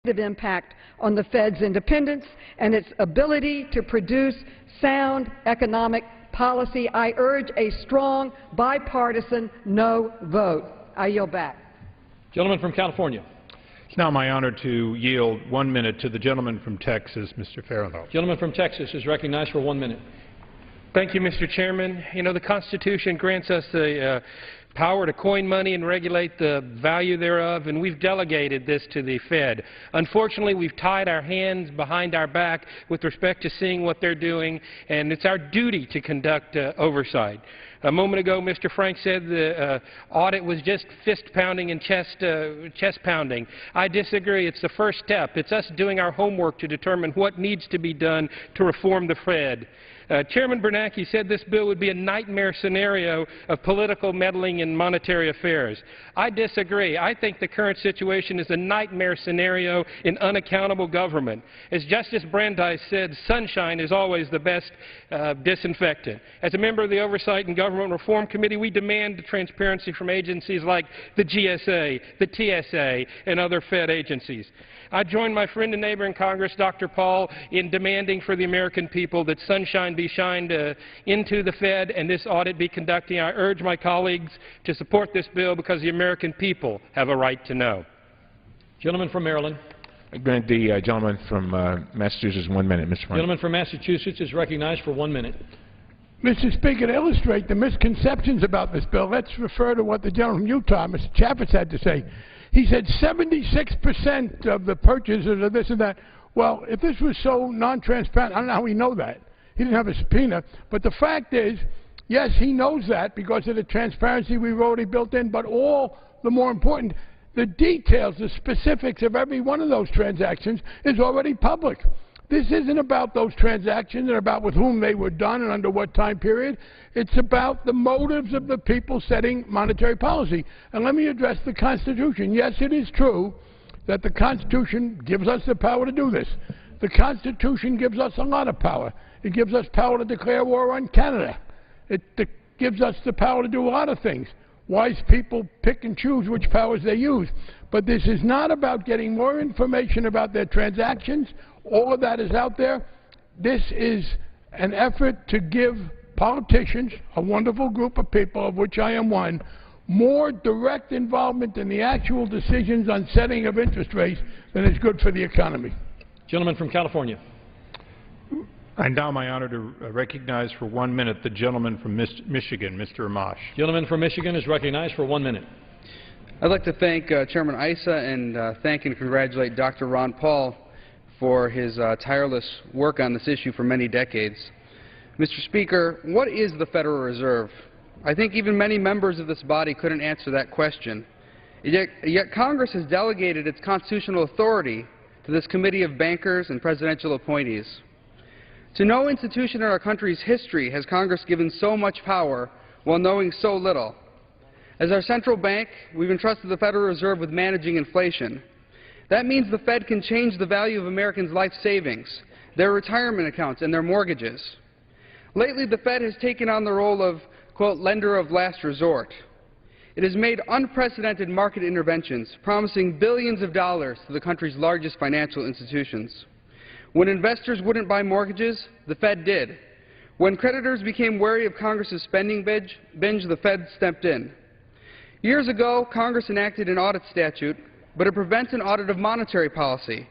impact on the Fed's independence and its ability to produce sound economic policy. I urge a strong bipartisan no vote. I yield back. Gentleman from California. It's now my honor to yield 1 minute to the gentleman from Texas, Mr. Farrell. Gentleman from Texas is recognized for 1 minute. Thank you, Mr. Chairman. You know, the Constitution grants us the power to coin money and regulate the value thereof, and we've delegated this to the Fed. Unfortunately, we've tied our hands behind our back with respect to seeing what they're doing, and it's our duty to conduct oversight. A moment ago, Mr. Frank said the audit was just fist-pounding and chest-pounding. I disagree. It's the first step. It's us doing our homework to determine what needs to be done to reform the Fed. Chairman Bernanke said this bill would be a nightmare scenario of political meddling in monetary affairs. I disagree. I think the current situation is a nightmare scenario in unaccountable government. As Justice Brandeis said, sunshine is always the best disinfectant. As a member of the Oversight and Government Reform Committee, we demand transparency from agencies like the GSA, the TSA, and other Fed agencies. I join my friend and neighbor in Congress, Dr. Paul, in demanding for the American people that sunshine be shined into the Fed and this audit be conducted. I urge my colleagues to support this bill because the American people have a right to know. Gentleman from Maryland. I grant the gentleman from Massachusetts 1 minute, Mr. Frank. Gentleman from Massachusetts is recognized for 1 minute. Mr. Speaker, to illustrate the misconceptions about this bill, let's refer to what the gentleman from Utah, Mr. Chaffetz, had to say. He said 76% of the purchases are this and that. Well, if this was so non-transparent, I don't know how we know that. He didn't have a subpoena. But the fact is, yes, he knows that because of the transparency we've already built in, but all the more important, the details, the specifics of every one of those transactions is already public. This isn't about those transactions and about with whom they were done and under what time period. It's about the motives of the people setting monetary policy. And let me address the Constitution. Yes, it is true that the Constitution gives us the power to do this. The Constitution gives us a lot of power. It gives us power to declare war on Canada. It gives us the power to do a lot of things. Wise people pick and choose which powers they use. But this is not about getting more information about their transactions. All of that is out there. This is an effort to give politicians, a wonderful group of people, of which I am one, more direct involvement in the actual decisions on setting of interest rates than is good for the economy. Gentleman from California. I now my honor to recognize for 1 minute the gentleman from Michigan, Mr. Amash. Gentleman from Michigan is recognized for 1 minute. I'd like to thank Chairman Issa and thank and congratulate Dr. Ron Paul for his tireless work on this issue for many decades. Mr. Speaker, what is the Federal Reserve? I think even many members of this body couldn't answer that question. Yet Congress has delegated its constitutional authority to this committee of bankers and presidential appointees. To no institution in our country's history has Congress given so much power while knowing so little. As our central bank, we've entrusted the Federal Reserve with managing inflation. That means the Fed can change the value of Americans' life savings, their retirement accounts, and their mortgages. Lately, the Fed has taken on the role of, quote, lender of last resort. It has made unprecedented market interventions, promising billions of dollars to the country's largest financial institutions. When investors wouldn't buy mortgages, the Fed did. When creditors became wary of Congress's spending binge, the Fed stepped in. Years ago, Congress enacted an audit statute, but it prevents an audit of monetary policy.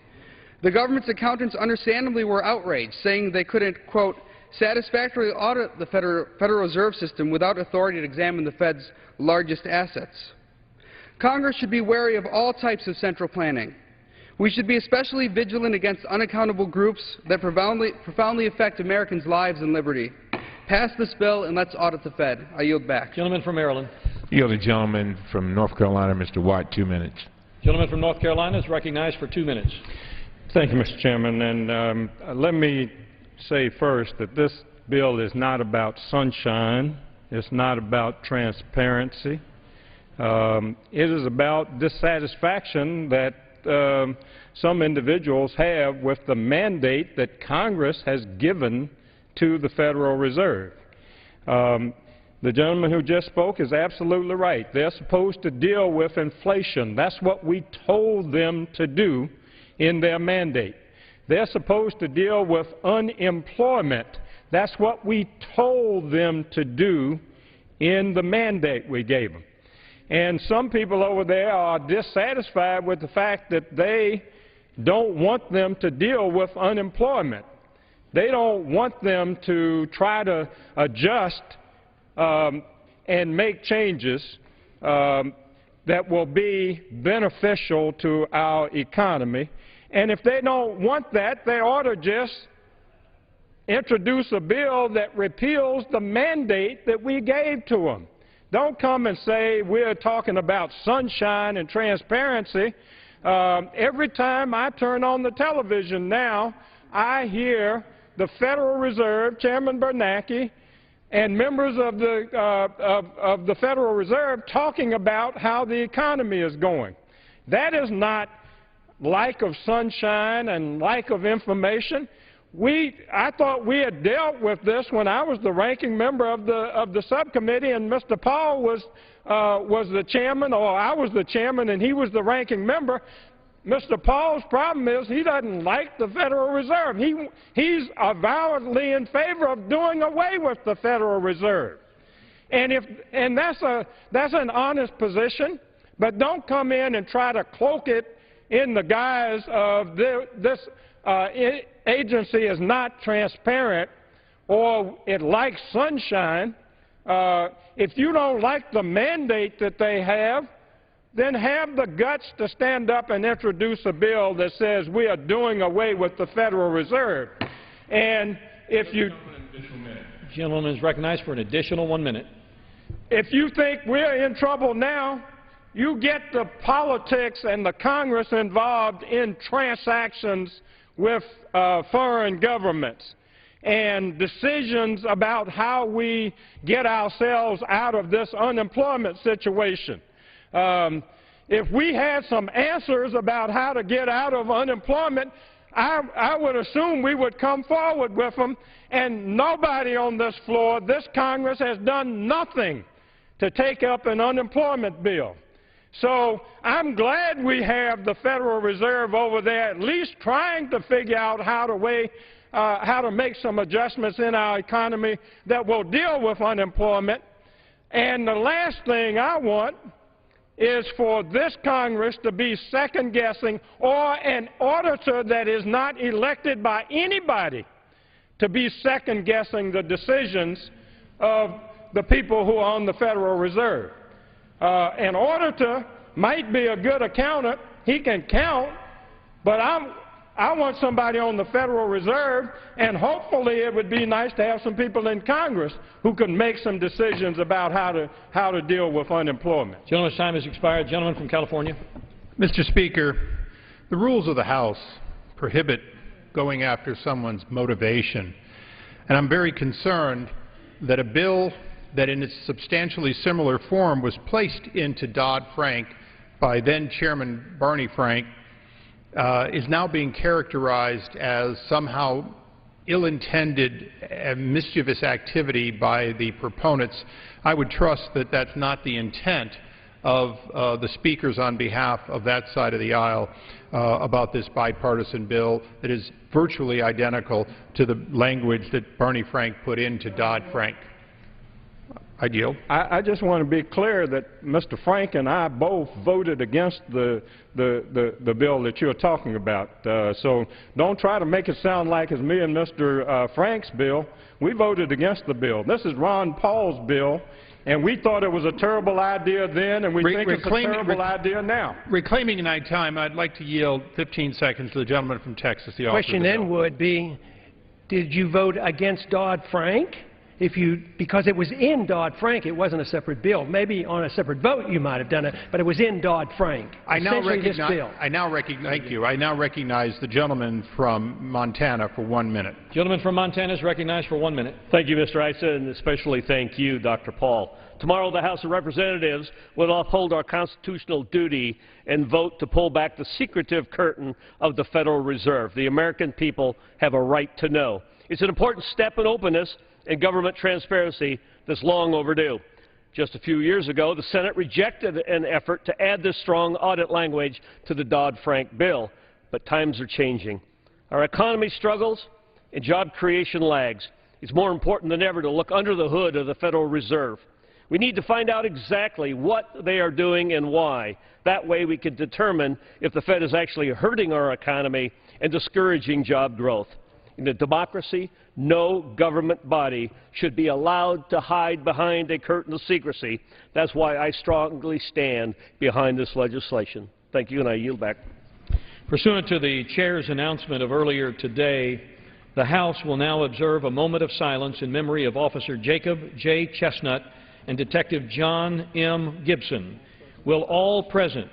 The government's accountants understandably were outraged, saying they couldn't, quote, satisfactorily audit the Federal Reserve System without authority to examine the Fed's largest assets. Congress should be wary of all types of central planning. We should be especially vigilant against unaccountable groups that profoundly affect Americans' lives and liberty. Pass this bill and let's audit the Fed. I yield back. Gentleman from Maryland. Yield the gentleman from North Carolina, Mr. Watt, 2 minutes. Gentleman from North Carolina is recognized for 2 minutes. Thank you, Mr. Chairman. And let me say first that this bill is not about sunshine. It's not about transparency. It is about dissatisfaction that some individuals have with the mandate that Congress has given to the Federal Reserve. The gentleman who just spoke is absolutely right. They're supposed to deal with inflation. That's what we told them to do in their mandate. They're supposed to deal with unemployment. That's what we told them to do in the mandate we gave them. And some people over there are dissatisfied with the fact that they don't want them to deal with unemployment. They don't want them to try to adjust and make changes that will be beneficial to our economy. And if they don't want that, they ought to just introduce a bill that repeals the mandate that we gave to them. Don't come and say we're talking about sunshine and transparency. Every time I turn on the television now, I hear the Federal Reserve, Chairman Bernanke, and members of the Federal Reserve talking about how the economy is going. That is not lack of sunshine and lack of information. I thought we had dealt with this when I was the ranking member of the subcommittee, and Mr. Paul was the chairman, or I was the chairman and he was the ranking member. Mr. Paul's problem is he doesn't like the Federal Reserve. He's avowedly in favor of doing away with the Federal Reserve. And that's an honest position, but don't come in and try to cloak it in the guise of this agency is not transparent or it likes sunshine. If you don't like the mandate that they have, then have the guts to stand up and introduce a bill that says we are doing away with the Federal Reserve. And if you... The gentleman is recognized for an additional 1 minute. If you think we're in trouble now, you get the politics and the Congress involved in transactions with foreign governments and decisions about how we get ourselves out of this unemployment situation. If we had some answers about how to get out of unemployment, I would assume we would come forward with them, and nobody on this floor, this Congress, has done nothing to take up an unemployment bill. So I'm glad we have the Federal Reserve over there at least trying to figure out how to make some adjustments in our economy that will deal with unemployment. And the last thing I want is for this Congress to be second-guessing, or an auditor that is not elected by anybody to be second-guessing the decisions of the people who are on the Federal Reserve. An auditor might be a good accountant. He can count, but I want somebody on the Federal Reserve, and hopefully it would be nice to have some people in Congress who can make some decisions about how to deal with unemployment. Gentleman's time has expired. Gentleman from California. Mr. Speaker, the rules of the House prohibit going after someone's motivation, and I'm very concerned that a bill that in its substantially similar form was placed into Dodd-Frank by then-Chairman Barney Frank is now being characterized as somehow ill-intended mischievous activity by the proponents. I would trust that that's not the intent of the speakers on behalf of that side of the aisle about this bipartisan bill that is virtually identical to the language that Barney Frank put into Dodd-Frank. I yield. I just want to be clear that Mr. Frank and I both voted against the bill that you're talking about. So don't try to make it sound like it's me and Mr. Frank's bill. We voted against the bill. This is Ron Paul's bill, and we thought it was a terrible idea then, and we think it's a terrible idea now. Reclaiming my time, I'd like to yield 15 seconds to the gentleman from Texas, the author of the bill. Question then would be, did you vote against Dodd-Frank? Because it was in Dodd-Frank, it wasn't a separate bill. Maybe on a separate vote you might have done it, but it was in Dodd-Frank. I now recognize the gentleman from Montana for 1 minute. Gentleman from Montana is recognized for 1 minute. Thank you, Mr. Issa, and especially thank you, Dr. Paul. Tomorrow the House of Representatives will uphold our constitutional duty and vote to pull back the secretive curtain of the Federal Reserve. The American people have a right to know. It's an important step in openness and government transparency that's long overdue. Just a few years ago, the Senate rejected an effort to add this strong audit language to the Dodd-Frank bill. but times are changing. Our economy struggles and job creation lags. It's more important than ever to look under the hood of the Federal Reserve. We need to find out exactly what they are doing and why. That way we can determine if the Fed is actually hurting our economy and discouraging job growth. In a democracy, no government body should be allowed to hide behind a curtain of secrecy. That's why I strongly stand behind this legislation. Thank you, and I yield back. Pursuant to the Chair's announcement of earlier today, the House will now observe a moment of silence in memory of Officer Jacob J. Chestnut and Detective John M. Gibson. Will all present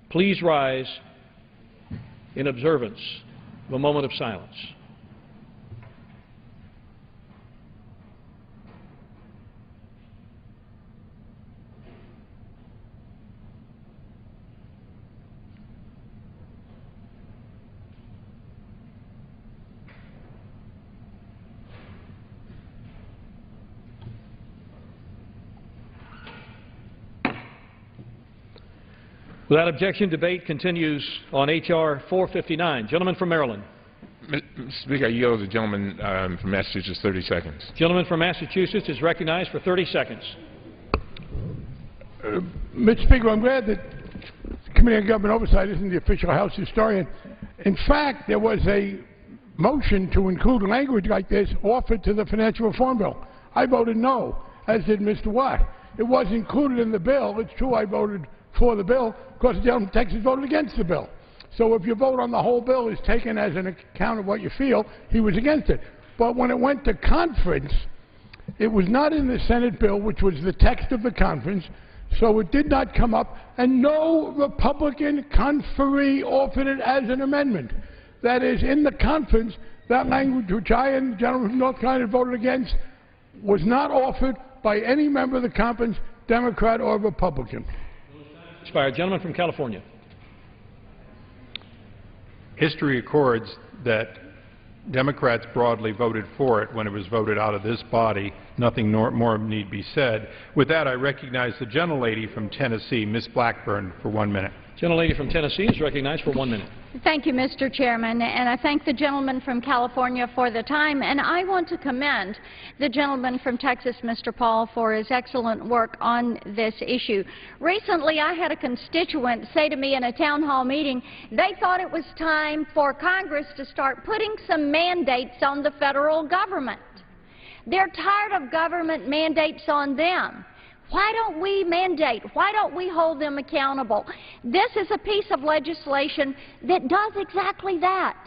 please rise in observance of a moment of silence. Without objection, debate continues on H.R. 459. Gentleman from Maryland. Mr. Speaker, I yield to the gentleman from Massachusetts 30 seconds. Gentleman from Massachusetts is recognized for 30 seconds. Mr. Speaker, I'm glad that the Committee on Government Oversight isn't the official House historian. In fact, there was a motion to include language like this offered to the Financial Reform Bill. I voted no, as did Mr. Watt. It was included in the bill. It's true I voted for the bill because the gentleman from Texas voted against the bill. So if your vote on the whole bill is taken as an account of what you feel, he was against it. But when it went to conference, it was not in the Senate bill, which was the text of the conference, so it did not come up, and no Republican conferee offered it as an amendment. That is, in the conference, that language which I and the gentleman from North Carolina voted against was not offered by any member of the conference, Democrat or Republican. Expired. Gentleman from California. History records that Democrats broadly voted for it when it was voted out of this body. Nothing more need be said. With that, I recognize the gentlelady from Tennessee, Ms. Blackburn, for 1 minute. Gentlelady from Tennessee is recognized for 1 minute. Thank you, Mr. Chairman, and I thank the gentleman from California for the time, and I want to commend the gentleman from Texas, Mr. Paul, for his excellent work on this issue. Recently, I had a constituent say to me in a town hall meeting they thought it was time for Congress to start putting some mandates on the federal government. They're tired of government mandates on them. Why don't we mandate? Why don't we hold them accountable? This is a piece of legislation that does exactly that.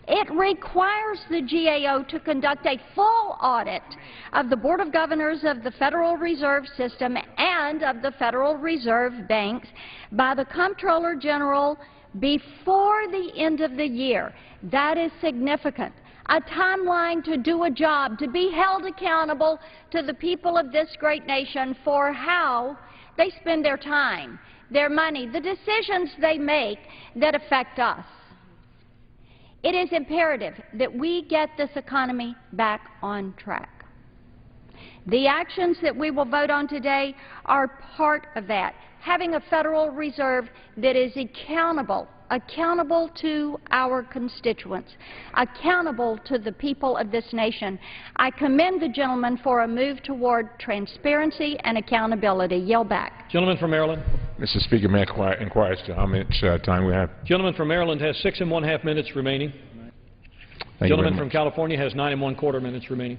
It requires the GAO to conduct a full audit of the Board of Governors of the Federal Reserve System and of the Federal Reserve banks by the Comptroller General before the end of the year. That is significant. A timeline to do a job, to be held accountable to the people of this great nation for how they spend their time, their money, the decisions they make that affect us. It is imperative that we get this economy back on track. The actions that we will vote on today are part of that. Having a Federal Reserve that is accountable to our constituents, accountable to the people of this nation. I commend the gentleman for a move toward transparency and accountability. Yield back. Gentleman from Maryland. Mr. Speaker, may I inquire as to how much time we have? Gentleman from Maryland has 6 1/2 minutes remaining. Gentleman from California has 9 1/4 minutes remaining.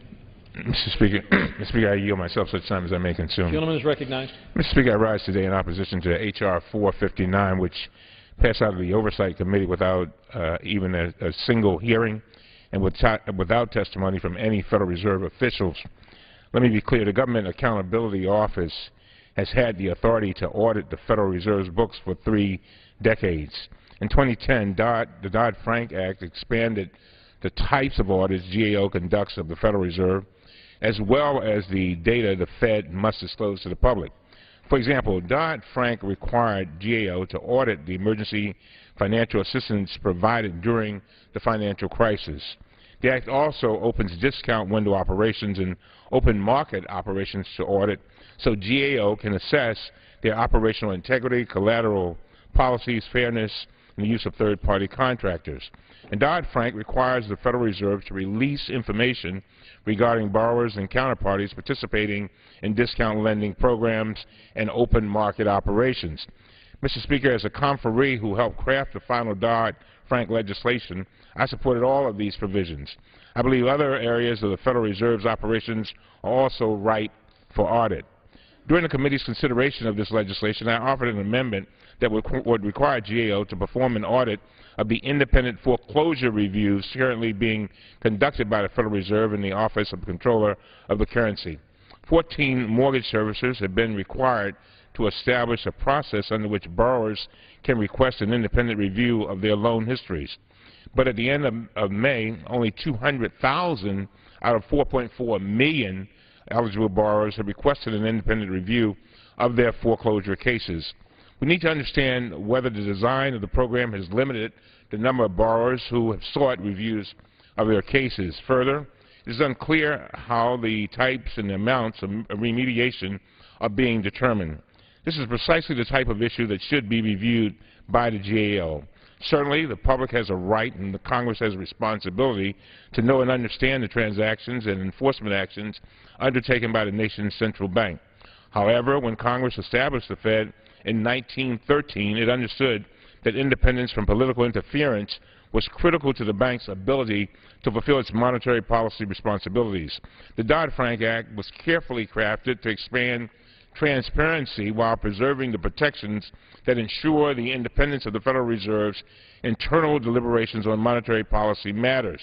Mr. Speaker, I yield myself such time as I may consume. Gentleman is recognized. Mr. Speaker, I rise today in opposition to H.R. 459, which passed out of the Oversight Committee without even a single hearing and without testimony from any Federal Reserve officials. Let me be clear. The Government Accountability Office has had the authority to audit the Federal Reserve's books for 3 decades. In 2010, the Dodd-Frank Act expanded the types of audits GAO conducts of the Federal Reserve, as well as the data the Fed must disclose to the public. For example, Dodd-Frank required GAO to audit the emergency financial assistance provided during the financial crisis. The Act also opens discount window operations and open market operations to audit so GAO can assess their operational integrity, collateral policies, fairness, and the use of third-party contractors. And Dodd-Frank requires the Federal Reserve to release information regarding borrowers and counterparties participating in discount lending programs and open market operations. Mr. Speaker, as a conferee who helped craft the final Dodd-Frank legislation, I supported all of these provisions. I believe other areas of the Federal Reserve's operations are also ripe for audit. During the committee's consideration of this legislation, I offered an amendment that would require GAO to perform an audit of the independent foreclosure reviews currently being conducted by the Federal Reserve and the Office of the Comptroller of the Currency. 14 mortgage servicers have been required to establish a process under which borrowers can request an independent review of their loan histories. But at the end of May, only 200,000 out of 4.4 million eligible borrowers have requested an independent review of their foreclosure cases. We need to understand whether the design of the program has limited the number of borrowers who have sought reviews of their cases. Further, it is unclear how the types and the amounts of remediation are being determined. This is precisely the type of issue that should be reviewed by the GAO. Certainly, the public has a right and the Congress has a responsibility to know and understand the transactions and enforcement actions undertaken by the nation's central bank. However, when Congress established the Fed in 1913, it understood that independence from political interference was critical to the bank's ability to fulfill its monetary policy responsibilities. The Dodd-Frank Act was carefully crafted to expand transparency while preserving the protections that ensure the independence of the Federal Reserve's internal deliberations on monetary policy matters.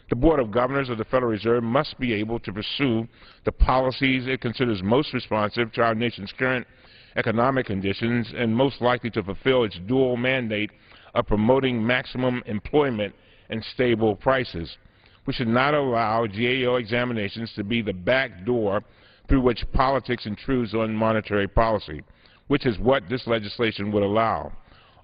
The Board of Governors of the Federal Reserve must be able to pursue the policies it considers most responsive to our nation's current economic conditions and most likely to fulfill its dual mandate of promoting maximum employment and stable prices. We should not allow GAO examinations to be the back door through which politics intrudes on monetary policy, which is what this legislation would allow.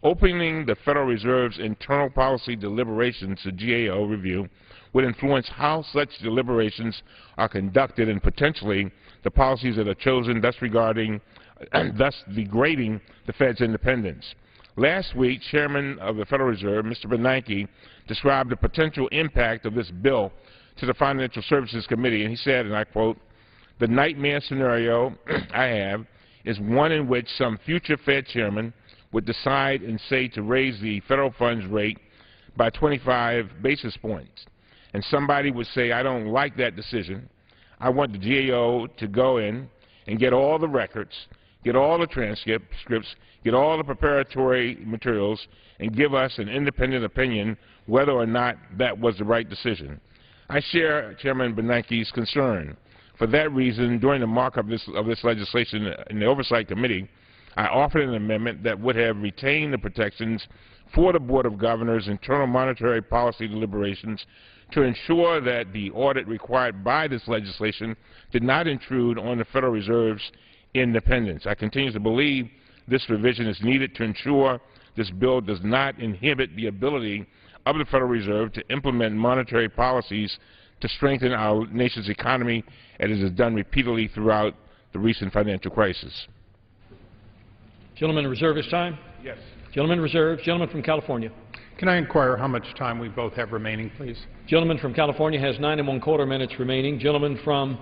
Opening the Federal Reserve's internal policy deliberations to GAO review would influence how such deliberations are conducted and potentially the policies that are chosen, thus degrading the Fed's independence. Last week, Chairman of the Federal Reserve, Mr. Bernanke, described the potential impact of this bill to the Financial Services Committee, and he said, and I quote, "The nightmare scenario I have is one in which some future Fed chairman would decide and say to raise the federal funds rate by 25 basis points. And somebody would say, I don't like that decision. I want the GAO to go in and get all the records, get all the transcripts, get all the preparatory materials, and give us an independent opinion whether or not that was the right decision." I share Chairman Bernanke's concern. For that reason, during the markup of this legislation in the Oversight Committee, I offered an amendment that would have retained the protections for the Board of Governors' internal monetary policy deliberations to ensure that the audit required by this legislation did not intrude on the Federal Reserve's independence. I continue to believe this revision is needed to ensure this bill does not inhibit the ability of the Federal Reserve to implement monetary policies to strengthen our nation's economy, as it has done repeatedly throughout the recent financial crisis. Gentleman reserve his time? Yes. Gentleman reserved. Gentleman from California. Can I inquire how much time we both have remaining, please? Gentleman from California has 9 1/4 minutes remaining. Gentleman from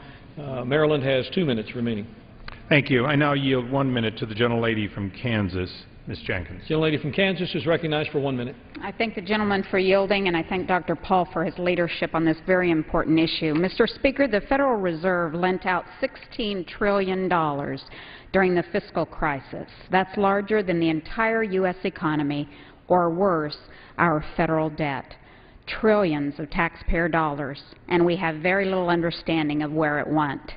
Maryland has 2 minutes remaining. Thank you. I now yield 1 minute to the gentlelady from Kansas, Ms. Jenkins. Gentlelady from Kansas is recognized for 1 minute. I thank the gentleman for yielding, and I thank Dr. Paul for his leadership on this very important issue. Mr. Speaker, the Federal Reserve lent out $16 trillion during the fiscal crisis. That's larger than the entire U.S. economy, or worse, our federal debt. Trillions of taxpayer dollars, and we have very little understanding of where it went.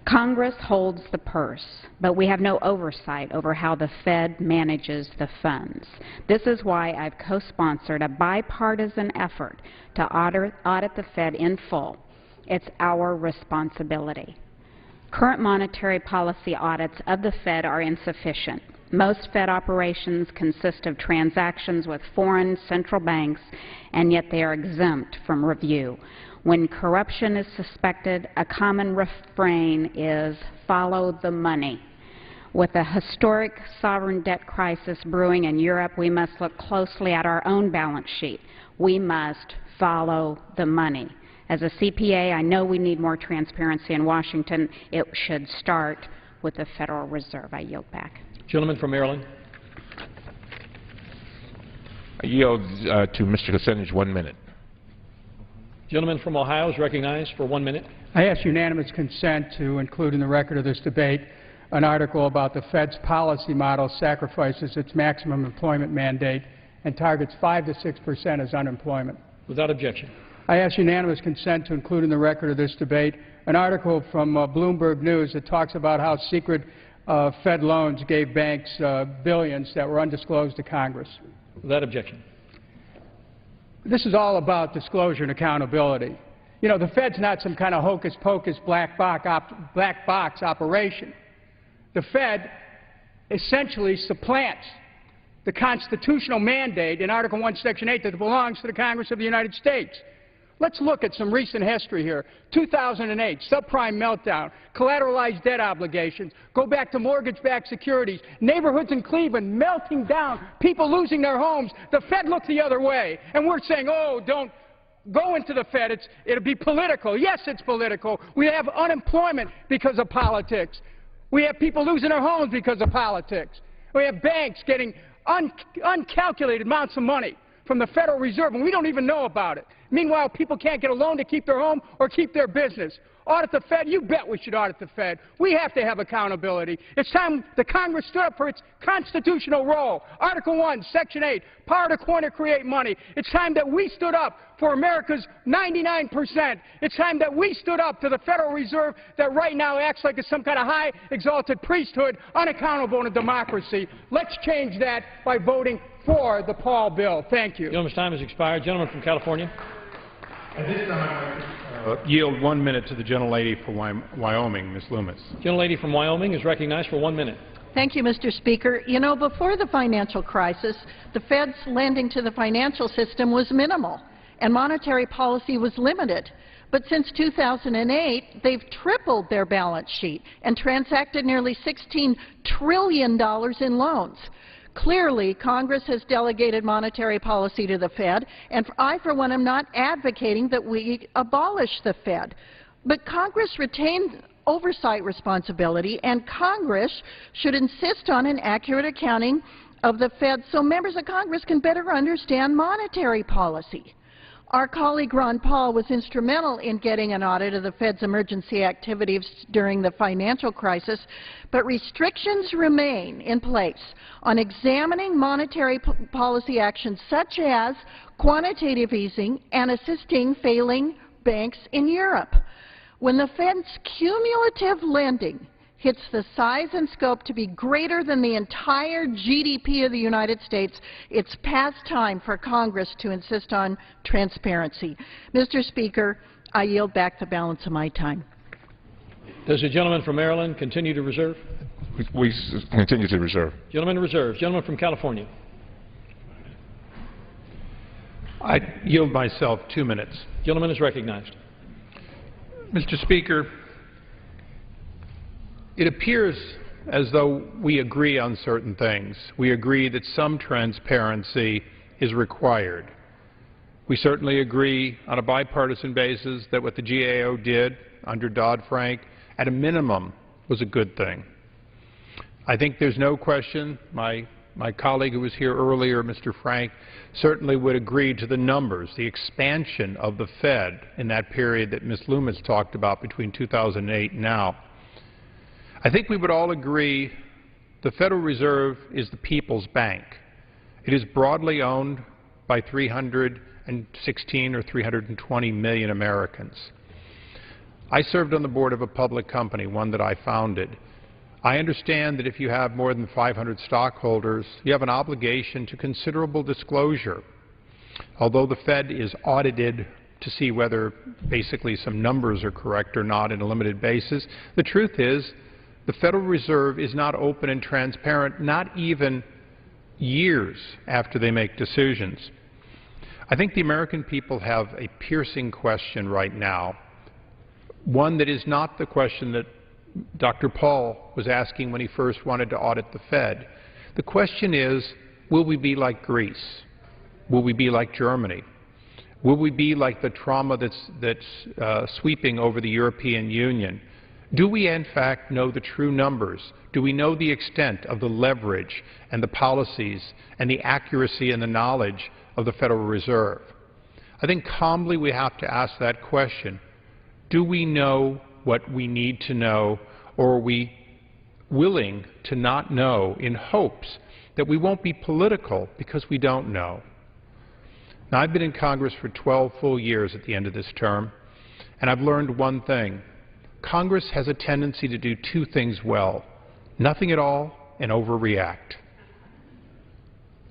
Congress holds the purse, but we have no oversight over how the Fed manages the funds. This is why I've co-sponsored a bipartisan effort to audit the Fed in full. It's our responsibility. Current monetary policy audits of the Fed are insufficient. Most Fed operations consist of transactions with foreign central banks, and yet they are exempt from review. When corruption is suspected, a common refrain is follow the money. With a historic sovereign debt crisis brewing in Europe, we must look closely at our own balance sheet. We must follow the money. As a CPA, I know we need more transparency in Washington. It should start with the Federal Reserve. I yield back. Gentleman from Maryland. I yield to Mr. Kucinich 1 minute. Gentleman from Ohio is recognized for 1 minute. I ask unanimous consent to include in the record of this debate an article about the Fed's policy model sacrifices its maximum employment mandate and targets 5 to 6% as unemployment. Without objection. I ask unanimous consent to include in the record of this debate an article from Bloomberg News that talks about how secret Fed loans gave banks billions that were undisclosed to Congress. Without objection. This is all about disclosure and accountability. You know, the Fed's not some kind of hocus-pocus black box operation. The Fed essentially supplants the constitutional mandate in Article 1, Section 8 that belongs to the Congress of the United States. Let's look at some recent history here. 2008, subprime meltdown, collateralized debt obligations, go back to mortgage-backed securities, neighborhoods in Cleveland melting down, people losing their homes. The Fed looked the other way, and we're saying, oh, don't go into the Fed. It'll be political. Yes, it's political. We have unemployment because of politics. We have people losing their homes because of politics. We have banks getting uncalculated amounts of money from the Federal Reserve, and we don't even know about it. Meanwhile, people can't get a loan to keep their home or keep their business. Audit the Fed? You bet we should audit the Fed. We have to have accountability. It's time the Congress stood up for its constitutional role. Article 1, Section 8, power to coin or create money. It's time that we stood up for America's 99%. It's time that we stood up to the Federal Reserve that right now acts like it's some kind of high exalted priesthood, unaccountable in a democracy. Let's change that by voting for the Paul bill. Thank you. Gentleman's time has expired. Gentleman from California. At this time, I'd like to yield 1 minute to the gentlelady for Wyoming, Ms. Loomis. Gentlelady from Wyoming is recognized for 1 minute. Thank you, Mr. Speaker. You know, before the financial crisis, the Fed's lending to the financial system was minimal, and monetary policy was limited. But since 2008, they've tripled their balance sheet and transacted nearly $16 trillion in loans. Clearly, Congress has delegated monetary policy to the Fed, and I, for one, am not advocating that we abolish the Fed. But Congress retains oversight responsibility, and Congress should insist on an accurate accounting of the Fed so members of Congress can better understand monetary policy. Our colleague Ron Paul was instrumental in getting an audit of the Fed's emergency activities during the financial crisis, but restrictions remain in place on examining monetary policy actions such as quantitative easing and assisting failing banks in Europe. When the Fed's cumulative lending hits the size and scope to be greater than the entire GDP of the United States, it's past time for Congress to insist on transparency. Mr. Speaker, I yield back the balance of my time. Does the gentleman from Maryland continue to reserve? We continue to reserve. Gentleman reserves. Gentleman from California. I yield myself 2 minutes. Gentleman is recognized. Mr. Speaker, it appears as though we agree on certain things. We agree that some transparency is required. We certainly agree on a bipartisan basis that what the GAO did under Dodd-Frank, at a minimum, was a good thing. I think there's no question, my colleague who was here earlier, Mr. Frank, certainly would agree to the numbers, the expansion of the Fed in that period that Ms. Loomis talked about between 2008 and now. I think we would all agree the Federal Reserve is the people's bank. It is broadly owned by 316 or 320 million Americans. I served on the board of a public company, one that I founded. I understand that if you have more than 500 stockholders, you have an obligation to considerable disclosure. Although the Fed is audited to see whether basically some numbers are correct or not in a limited basis, the truth is the Federal Reserve is not open and transparent, not even years after they make decisions. I think the American people have a piercing question right now, one that is not the question that Dr. Paul was asking when he first wanted to audit the Fed. The question is, will we be like Greece? Will we be like Germany? Will we be like the trauma that's sweeping over the European Union? Do we, in fact, know the true numbers? Do we know the extent of the leverage and the policies and the accuracy and the knowledge of the Federal Reserve? I think calmly we have to ask that question. Do we know what we need to know, or are we willing to not know in hopes that we won't be political because we don't know? Now, I've been in Congress for 12 full years at the end of this term, and I've learned one thing. Congress has a tendency to do two things well: nothing at all and overreact.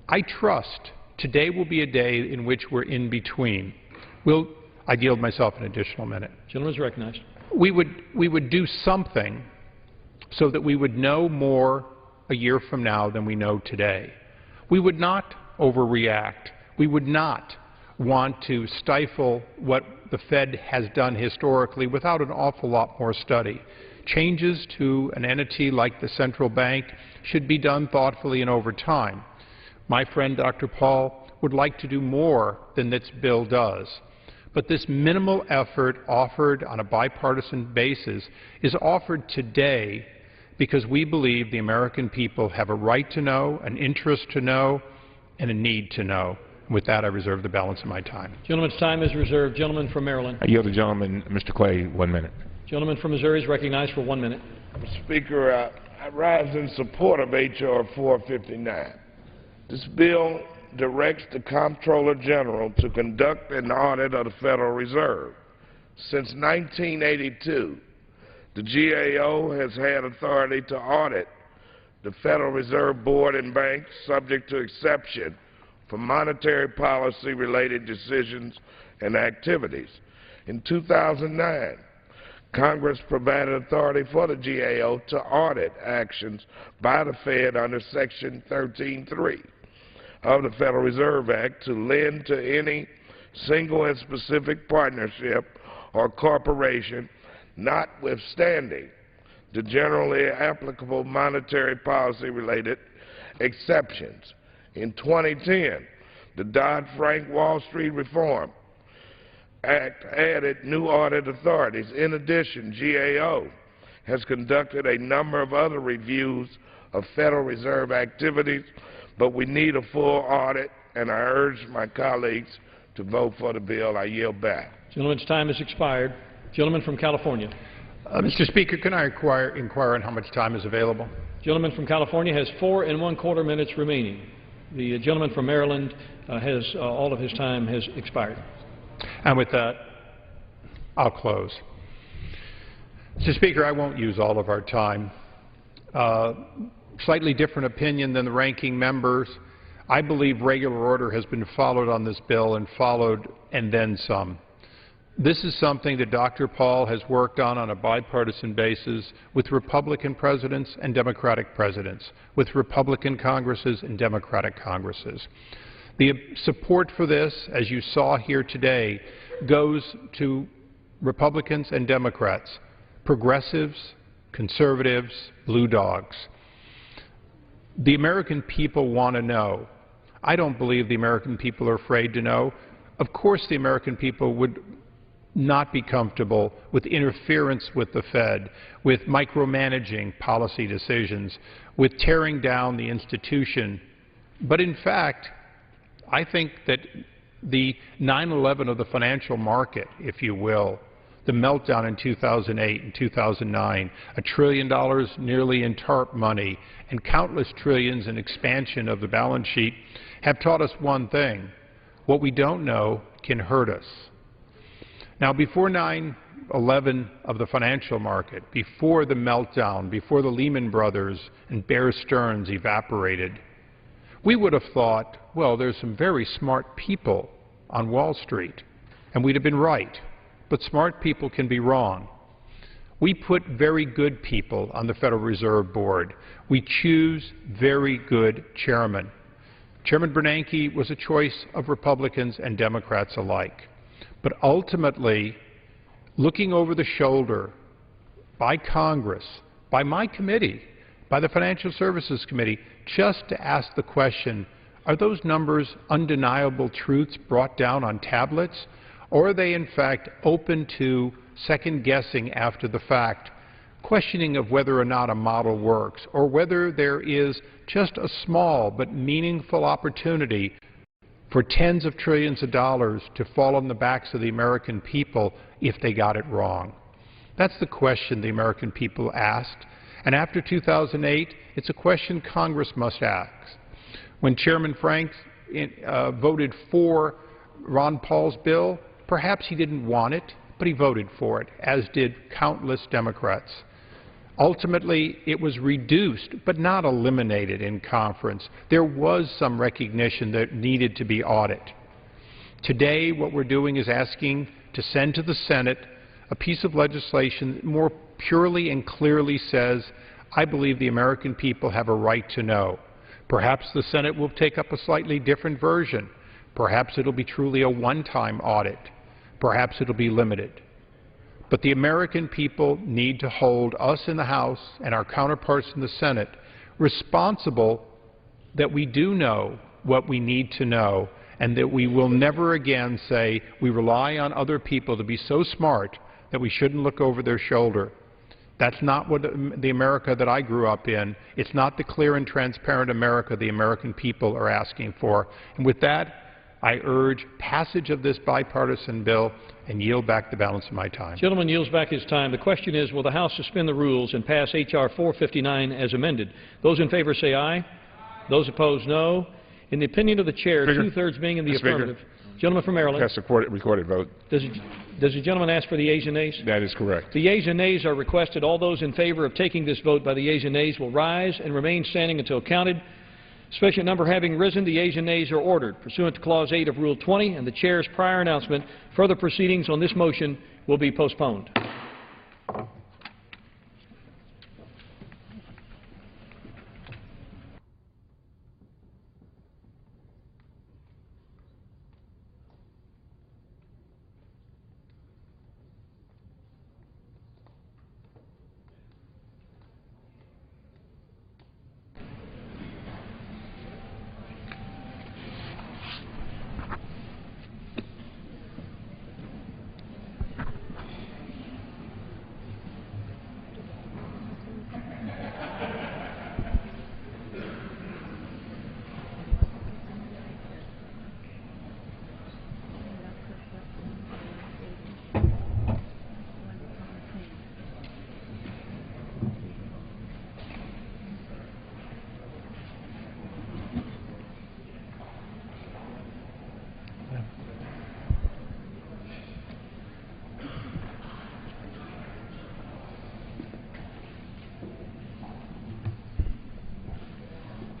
I trust today will be a day in which we're in between. I yield myself an additional minute. Gentleman is recognized. We would do something so that we would know more a year from now than we know today. We would not overreact. We would not want to stifle what the Fed has done historically without an awful lot more study. Changes to an entity like the central bank should be done thoughtfully and over time. My friend Dr. Paul would like to do more than this bill does. But this minimal effort offered on a bipartisan basis is offered today because we believe the American people have a right to know, an interest to know, and a need to know. With that, I reserve the balance of my time. Gentleman's time is reserved. Gentleman from Maryland. I yield the gentleman, Mr. Clay, 1 minute. Gentleman from Missouri is recognized for 1 minute. Mr. Speaker, I rise in support of H.R. 459. This bill directs the Comptroller General to conduct an audit of the Federal Reserve. Since 1982, the GAO has had authority to audit the Federal Reserve Board and banks, subject to exception for monetary policy-related decisions and activities. In 2009, Congress provided authority for the GAO to audit actions by the Fed under Section 13(3) of the Federal Reserve Act to lend to any single and specific partnership or corporation, notwithstanding the generally applicable monetary policy-related exceptions. In 2010, the Dodd-Frank Wall Street Reform Act added new audit authorities. In addition, GAO has conducted a number of other reviews of Federal Reserve activities, but we need a full audit, and I urge my colleagues to vote for the bill. I yield back. Gentleman's time has expired. Gentleman from California. Mr. Speaker, can I inquire on how much time is available? Gentleman from California has 4 1/4 minutes remaining. The gentleman from Maryland has all of his time has expired. And with that, I'll close. Mr. Speaker, I won't use all of our time. Slightly different opinion than the ranking members. I believe regular order has been followed on this bill and then some. This is something that Dr. Paul has worked on a bipartisan basis with Republican presidents and Democratic presidents, with Republican Congresses and Democratic Congresses. The support for this, as you saw here today, goes to Republicans and Democrats, progressives, conservatives, blue dogs. The American people want to know. I don't believe the American people are afraid to know. Of course the American people would not be comfortable with interference with the Fed, with micromanaging policy decisions, with tearing down the institution. But in fact, I think that the 9/11 of the financial market, if you will, the meltdown in 2008 and 2009, $1 trillion nearly in TARP money, and countless trillions in expansion of the balance sheet have taught us one thing: what we don't know can hurt us. Now, before 9/11 of the financial market, before the meltdown, before the Lehman Brothers and Bear Stearns evaporated, we would have thought, well, there's some very smart people on Wall Street, and we'd have been right. But smart people can be wrong. We put very good people on the Federal Reserve Board. We choose very good chairmen. Chairman Bernanke was a choice of Republicans and Democrats alike. But ultimately, looking over the shoulder by Congress, by my committee, by the Financial Services Committee, just to ask the question, are those numbers undeniable truths brought down on tablets, or are they in fact open to second-guessing after the fact, questioning of whether or not a model works, or whether there is just a small but meaningful opportunity for tens of trillions of dollars to fall on the backs of the American people if they got it wrong? That's the question the American people asked. And after 2008, it's a question Congress must ask. When Chairman Frank voted for Ron Paul's bill, perhaps he didn't want it, but he voted for it, as did countless Democrats. Ultimately, it was reduced, but not eliminated in conference. There was some recognition that it needed to be audited. Today, what we're doing is asking to send to the Senate a piece of legislation that more purely and clearly says, I believe the American people have a right to know. Perhaps the Senate will take up a slightly different version. Perhaps it'll be truly a one-time audit. Perhaps it'll be limited. But the American people need to hold us in the House and our counterparts in the Senate responsible that we do know what we need to know, and that we will never again say we rely on other people to be so smart that we shouldn't look over their shoulder. That's not what the America that I grew up in. It's not the clear and transparent America the American people are asking for. And with that, I urge passage of this bipartisan bill and yield back the balance of my time. The gentleman yields back his time. The question is, will the House suspend the rules and pass H.R. 459 as amended? Those in favor say aye. Those opposed, no. In the opinion of the chair, two-thirds being in the affirmative. Gentleman from Maryland. That's a recorded vote. Does the gentleman ask for the yeas and nays? That is correct. The yeas and nays are requested. All those in favor of taking this vote by the yeas and nays will rise and remain standing until counted. Sufficient number having risen, the yeas and nays are ordered. Pursuant to Clause 8 of Rule 20 and the Chair's prior announcement, further proceedings on this motion will be postponed.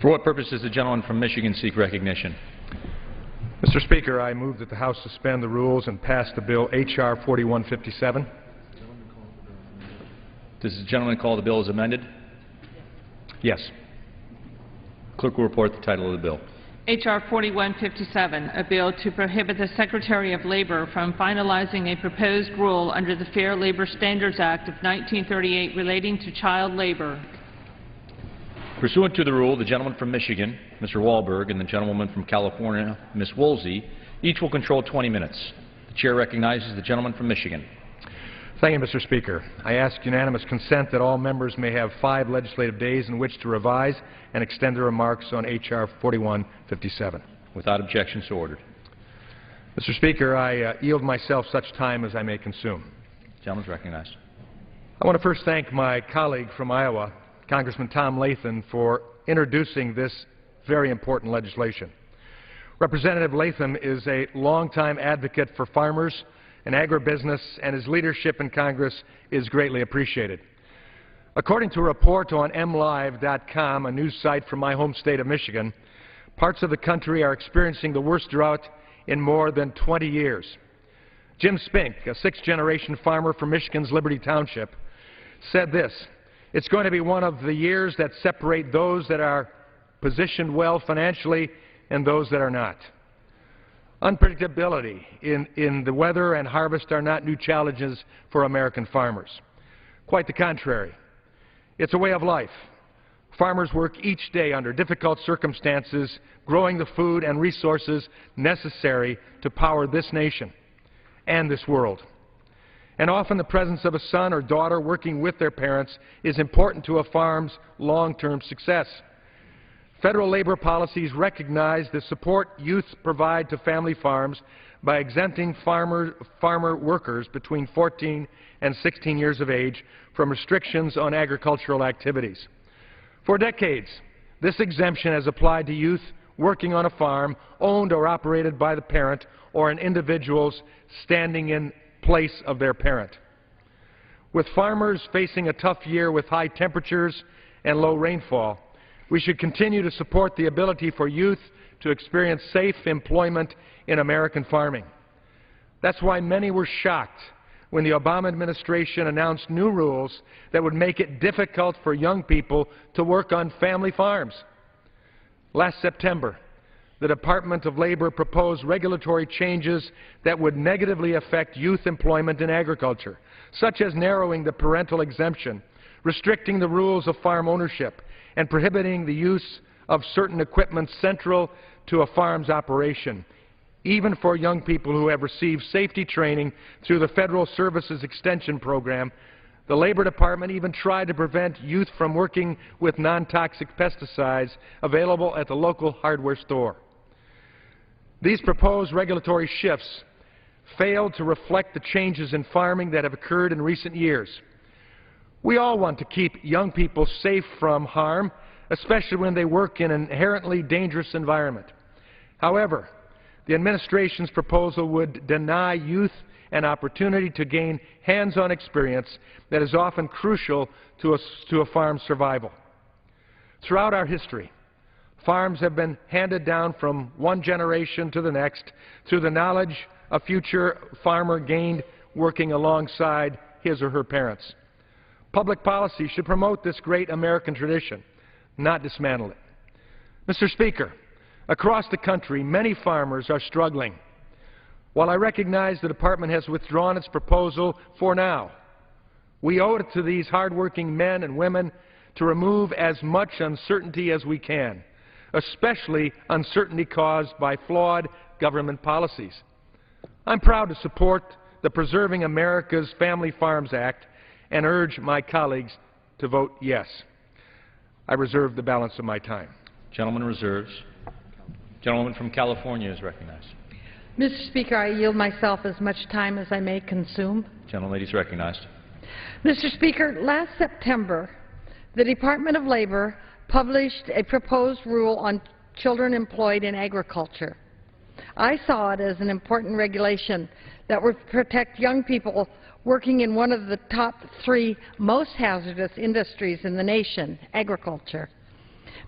For what purpose does the gentleman from Michigan seek recognition? Mr. Speaker, I move that the House suspend the rules and pass the bill H.R. 4157. Does the gentleman call the bill as amended? Yes. Clerk will report the title of the bill. H.R. 4157, a bill to prohibit the Secretary of Labor from finalizing a proposed rule under the Fair Labor Standards Act of 1938 relating to child labor. Pursuant to the rule, the gentleman from Michigan, Mr. Walberg, and the gentlewoman from California, Ms. Woolsey, each will control 20 minutes. The Chair recognizes the gentleman from Michigan. Thank you, Mr. Speaker. I ask unanimous consent that all members may have 5 legislative days in which to revise and extend their remarks on H.R. 4157. Without objection, so ordered. Mr. Speaker, I yield myself such time as I may consume. The gentleman is recognized. I want to first thank my colleague from Iowa, Congressman Tom Latham, for introducing this very important legislation. Representative Latham is a longtime advocate for farmers and agribusiness, and his leadership in Congress is greatly appreciated. According to a report on MLive.com, a news site from my home state of Michigan, parts of the country are experiencing the worst drought in more than 20 years. Jim Spink, a 6th-generation farmer from Michigan's Liberty Township, said this: "It's going to be one of the years that separate those that are positioned well financially and those that are not." Unpredictability in the weather and harvest are not new challenges for American farmers. Quite the contrary. It's a way of life. Farmers work each day under difficult circumstances, growing the food and resources necessary to power this nation and this world. And often the presence of a son or daughter working with their parents is important to a farm's long-term success. Federal labor policies recognize the support youth provide to family farms by exempting farmer workers between 14 and 16 years of age from restrictions on agricultural activities. For decades, this exemption has applied to youth working on a farm owned or operated by the parent or an individual's standing in place of their parent. With farmers facing a tough year with high temperatures and low rainfall, we should continue to support the ability for youth to experience safe employment in American farming. That's why many were shocked when the Obama administration announced new rules that would make it difficult for young people to work on family farms. Last September, the Department of Labor proposed regulatory changes that would negatively affect youth employment in agriculture, such as narrowing the parental exemption, restricting the rules of farm ownership, and prohibiting the use of certain equipment central to a farm's operation, even for young people who have received safety training through the Federal Services Extension Program. The Labor Department even tried to prevent youth from working with non-toxic pesticides available at the local hardware store. These proposed regulatory shifts failed to reflect the changes in farming that have occurred in recent years. We all want to keep young people safe from harm, especially when they work in an inherently dangerous environment. However, the administration's proposal would deny youth an opportunity to gain hands-on experience that is often crucial to a farm's survival. Throughout our history, farms have been handed down from one generation to the next through the knowledge a future farmer gained working alongside his or her parents. Public policy should promote this great American tradition, not dismantle it. Mr. Speaker, across the country, many farmers are struggling. While I recognize the Department has withdrawn its proposal for now, we owe it to these hardworking men and women to remove as much uncertainty as we can, especially uncertainty caused by flawed government policies. I'm proud to support the Preserving America's Family Farms Act and urge my colleagues to vote yes. I reserve the balance of my time. Gentleman reserves. Gentleman from California is recognized. Mr. Speaker, I yield myself as much time as I may consume. Gentlelady is recognized. Mr. Speaker, last September, the Department of Labor published a proposed rule on children employed in agriculture. I saw it as an important regulation that would protect young people working in one of the top 3 most hazardous industries in the nation, agriculture.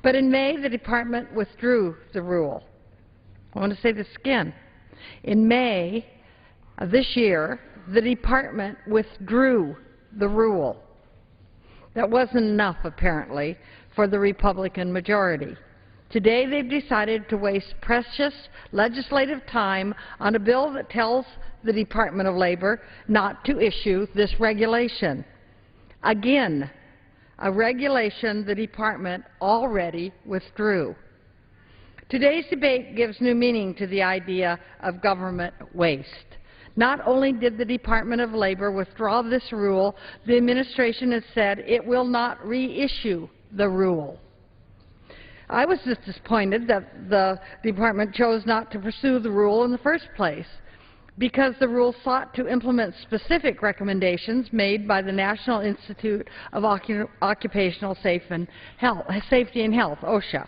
But in May, the Department withdrew the rule. I want to say this again. In May of this year, the Department withdrew the rule. That wasn't enough, apparently, for the Republican majority. Today, they've decided to waste precious legislative time on a bill that tells the Department of Labor not to issue this regulation. Again, a regulation the Department already withdrew. Today's debate gives new meaning to the idea of government waste. Not only did the Department of Labor withdraw this rule, the administration has said it will not reissue the rule. I was just disappointed that the Department chose not to pursue the rule in the first place, because the rule sought to implement specific recommendations made by the National Institute of Occupational Safety and Health, OSHA,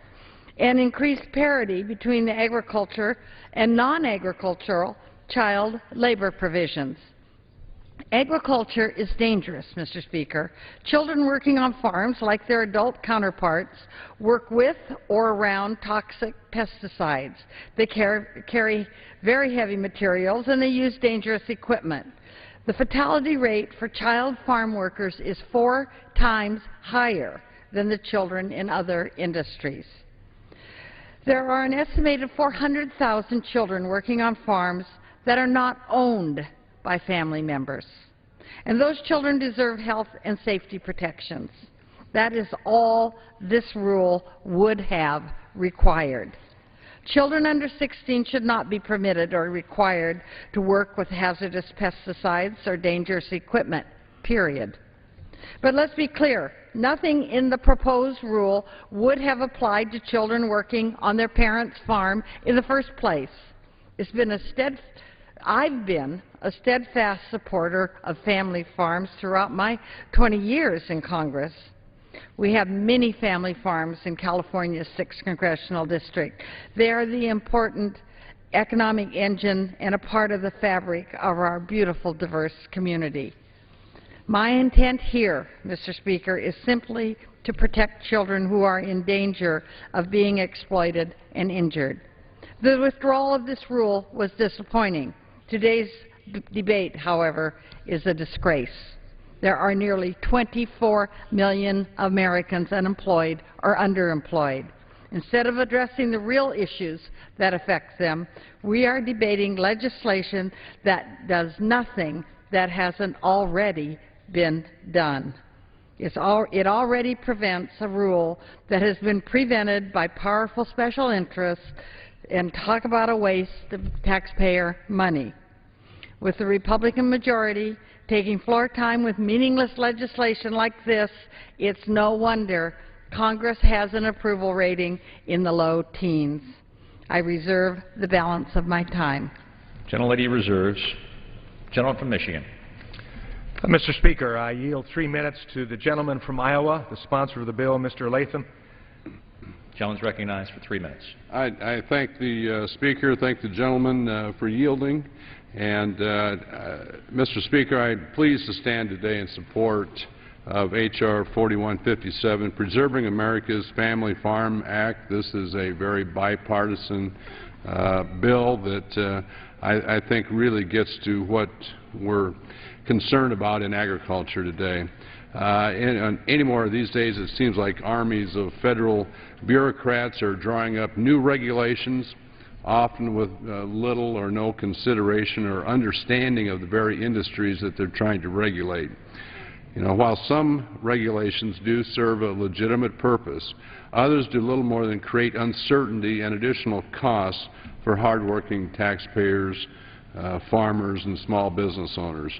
and increase parity between the agriculture and non-agricultural child labor provisions. Agriculture is dangerous, Mr. Speaker. Children working on farms, like their adult counterparts, work with or around toxic pesticides. They carry very heavy materials, and they use dangerous equipment. The fatality rate for child farm workers is 4 times higher than the children in other industries. There are an estimated 400,000 children working on farms that are not owned by family members. And those children deserve health and safety protections. That is all this rule would have required. Children under 16 should not be permitted or required to work with hazardous pesticides or dangerous equipment, period. But let's be clear, nothing in the proposed rule would have applied to children working on their parents' farm in the first place. I've been a steadfast supporter of family farms throughout my 20 years in Congress. We have many family farms in California's 6th Congressional District. They are the important economic engine and a part of the fabric of our beautiful, diverse community. My intent here, Mr. Speaker, is simply to protect children who are in danger of being exploited and injured. The withdrawal of this rule was disappointing. Today's debate, however, is a disgrace. There are nearly 24 million Americans unemployed or underemployed. Instead of addressing the real issues that affect them, we are debating legislation that does nothing that hasn't already been done. It already prevents a rule that has been prevented by powerful special interests, and talk about a waste of taxpayer money. With the Republican majority taking floor time with meaningless legislation like this, it's no wonder Congress has an approval rating in the low teens. I reserve the balance of my time. Gentlelady reserves. Gentleman from Michigan. Mr. Speaker, I yield 3 minutes to the gentleman from Iowa, the sponsor of the bill, Mr. Latham. Gentleman's recognized for 3 minutes. I thank the Speaker, thank the gentleman for yielding. And, Mr. Speaker, I'm pleased to stand today in support of H.R. 4157, Preserving America's Family Farm Act. This is a very bipartisan bill that I think really gets to what we're concerned about in agriculture today. Anymore these days, it seems like armies of federal bureaucrats are drawing up new regulations, often with little or no consideration or understanding of the very industries that they're trying to regulate. You know, while some regulations do serve a legitimate purpose, others do little more than create uncertainty and additional costs for hardworking taxpayers, farmers, and small business owners.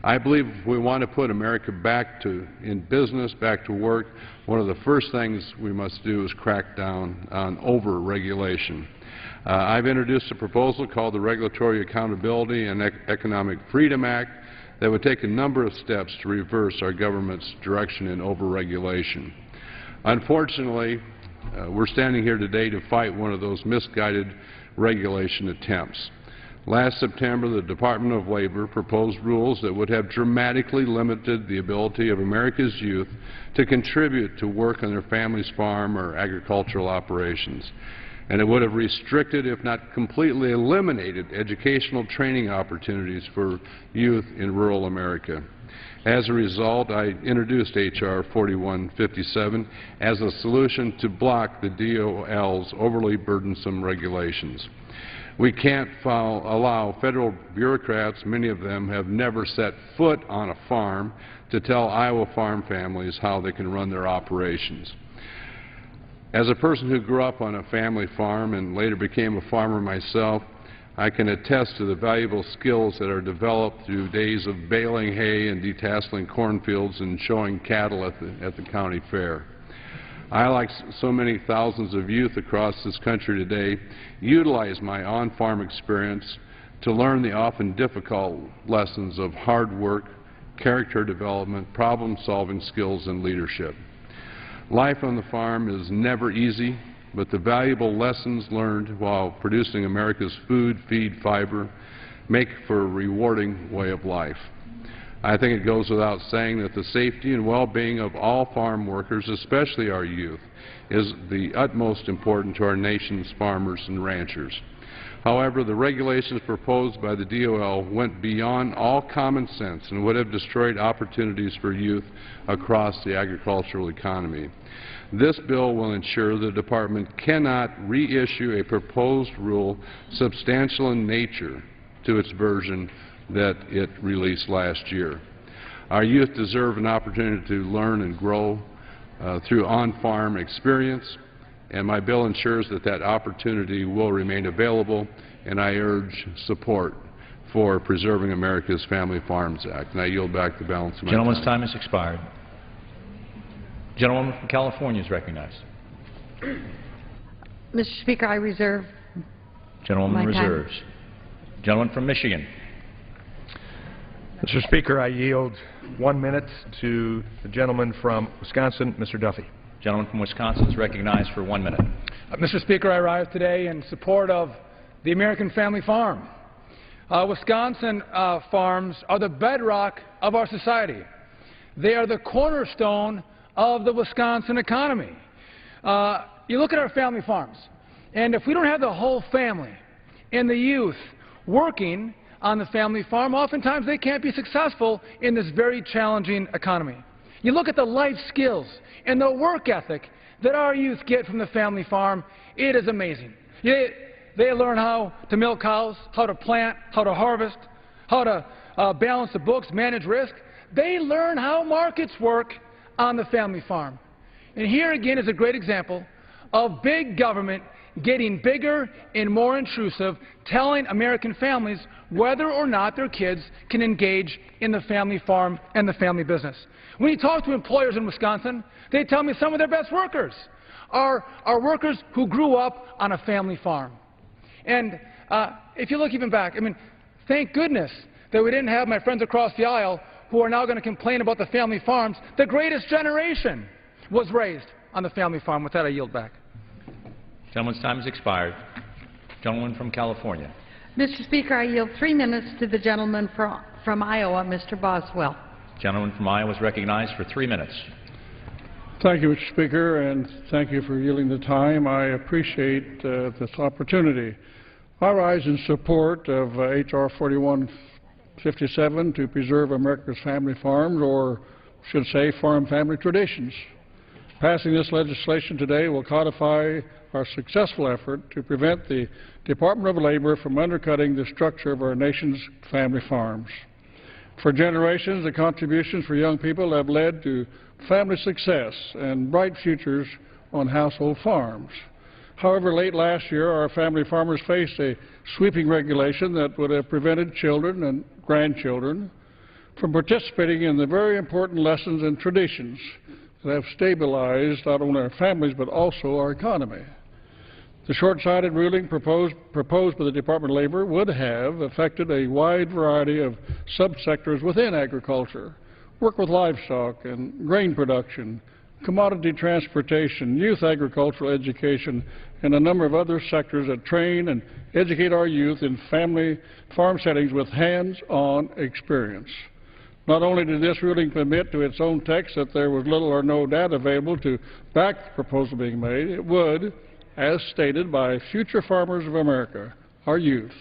I believe if we want to put America back in business, back to work, one of the first things we must do is crack down on over-regulation. I've introduced a proposal called the Regulatory Accountability and Economic Freedom Act that would take a number of steps to reverse our government's direction in over-regulation. Unfortunately, we're standing here today to fight one of those misguided regulation attempts. Last September, the Department of Labor proposed rules that would have dramatically limited the ability of America's youth to contribute to work on their family's farm or agricultural operations. And it would have restricted, if not completely eliminated, educational training opportunities for youth in rural America. As a result, I introduced H.R. 4157 as a solution to block the DOL's overly burdensome regulations. We can't allow federal bureaucrats, many of them have never set foot on a farm, to tell Iowa farm families how they can run their operations. As a person who grew up on a family farm and later became a farmer myself, I can attest to the valuable skills that are developed through days of baling hay and detasseling cornfields and showing cattle at the county fair. I, like so many thousands of youth across this country today, utilize my on-farm experience to learn the often difficult lessons of hard work, character development, problem-solving skills, and leadership. Life on the farm is never easy, but the valuable lessons learned while producing America's food, feed, fiber make for a rewarding way of life. I think it goes without saying that the safety and well-being of all farm workers, especially our youth, is the utmost important to our nation's farmers and ranchers. However, the regulations proposed by the DOL went beyond all common sense and would have destroyed opportunities for youth across the agricultural economy. This bill will ensure the Department cannot reissue a proposed rule substantial in nature to its version that it released last year. Our youth deserve an opportunity to learn and grow through on-farm experience, and my bill ensures that that opportunity will remain available, and I urge support for Preserving America's Family Farms Act. And I yield back the balance of my Gentleman's time has expired. Gentlewoman from California is recognized. Mr. Speaker, I reserve Gentlewoman my time. reserves. Gentleman from Michigan. Mr. Speaker, I yield 1 minute to the gentleman from Wisconsin, Mr. Duffy. Gentleman from Wisconsin is recognized for 1 minute. Mr. Speaker, I rise today in support of the American family farm. Wisconsin farms are the bedrock of our society. They are the cornerstone of the Wisconsin economy. You look at our family farms, and if we don't have the whole family and the youth working on the family farm, oftentimes they can't be successful in this very challenging economy. You look at the life skills and the work ethic that our youth get from the family farm, it is amazing. They learn how to milk cows, how to plant, how to harvest, how to balance the books, manage risk. They learn how markets work on the family farm. And here again is a great example of big government getting bigger and more intrusive, telling American families whether or not their kids can engage in the family farm and the family business. When you talk to employers in Wisconsin, they tell me some of their best workers are workers who grew up on a family farm. And if you look even back, I mean, thank goodness that we didn't have my friends across the aisle who are now going to complain about the family farms. The greatest generation was raised on the family farm. With that, I yield back. Gentleman's time has expired. Gentleman from California. Mr. Speaker, I yield 3 minutes to the gentleman from Iowa, Mr. Boswell. Gentleman from Iowa is recognized for 3 minutes. Thank you, Mr. Speaker, and thank you for yielding the time. I appreciate this opportunity. I rise in support of H.R. 4157 to preserve America's family farms, or should say farm family traditions. Passing this legislation today will codify our successful effort to prevent the Department of Labor from undercutting the structure of our nation's family farms. For generations, the contributions for young people have led to family success and bright futures on household farms. However, late last year, our family farmers faced a sweeping regulation that would have prevented children and grandchildren from participating in the very important lessons and traditions that have stabilized not only our families but also our economy. The short-sighted ruling proposed by the Department of Labor would have affected a wide variety of subsectors within agriculture: work with livestock and grain production, commodity transportation, youth agricultural education, and a number of other sectors that train and educate our youth in family farm settings with hands-on experience. Not only did this ruling permit to its own text that there was little or no data available to back the proposal being made, it would, as stated by future farmers of America, our youth,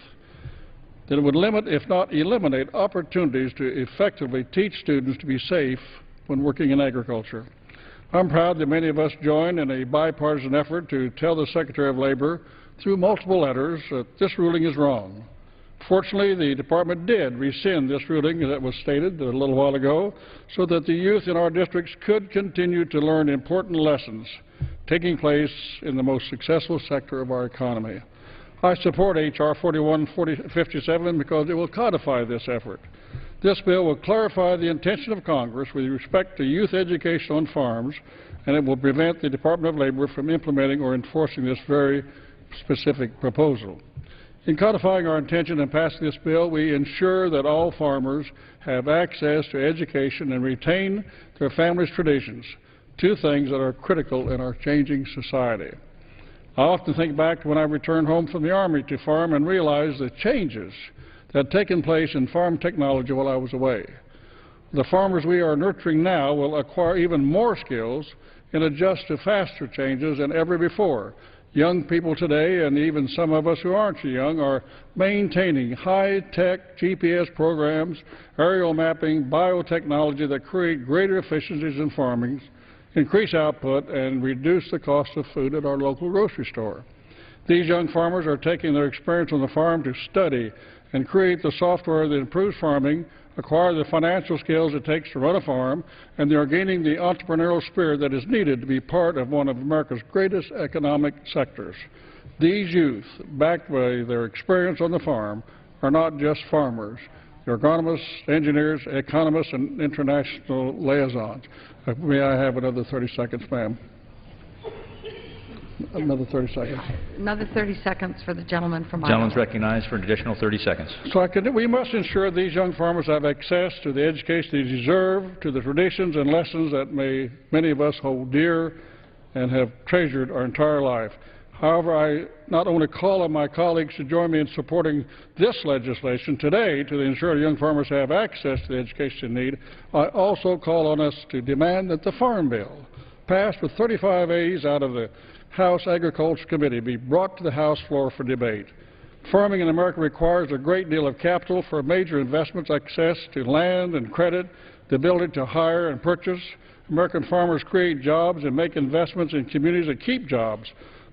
that it would limit, if not eliminate, opportunities to effectively teach students to be safe when working in agriculture. I'm proud that many of us joined in a bipartisan effort to tell the Secretary of Labor through multiple letters that this ruling is wrong. Fortunately, the Department did rescind this ruling that was stated a little while ago so that the youth in our districts could continue to learn important lessons taking place in the most successful sector of our economy. I support H.R. 4157 because it will codify this effort. This bill will clarify the intention of Congress with respect to youth education on farms, and it will prevent the Department of Labor from implementing or enforcing this very specific proposal. In codifying our intention and passing this bill, we ensure that all farmers have access to education and retain their families' traditions, two things that are critical in our changing society. I often think back to when I returned home from the Army to farm and realized the changes that had taken place in farm technology while I was away. The farmers we are nurturing now will acquire even more skills and adjust to faster changes than ever before. Young people today, and even some of us who aren't so young, are maintaining high-tech GPS programs, aerial mapping, biotechnology that create greater efficiencies in farming, increase output, and reduce the cost of food at our local grocery store. These young farmers are taking their experience on the farm to study and create the software that improves farming acquire the financial skills it takes to run a farm, and they are gaining the entrepreneurial spirit that is needed to be part of one of America's greatest economic sectors. These youth, backed by their experience on the farm, are not just farmers. They're agronomists, engineers, economists, and international liaisons. May I have another 30 seconds, ma'am? Another 30 seconds. Another 30 seconds for the gentleman from Iowa. Gentleman's recognized for an additional 30 seconds. So we must ensure these young farmers have access to the education they deserve, to the traditions and lessons that many of us hold dear and have treasured our entire life. However, I not only call on my colleagues to join me in supporting this legislation today to ensure young farmers have access to the education they need, I also call on us to demand that the Farm Bill, passed with 35 ayes out of the House Agriculture Committee, be brought to the House floor for debate. Farming in America requires a great deal of capital for major investments, access to land and credit, the ability to hire and purchase. American farmers create jobs and make investments in communities that keep jobs.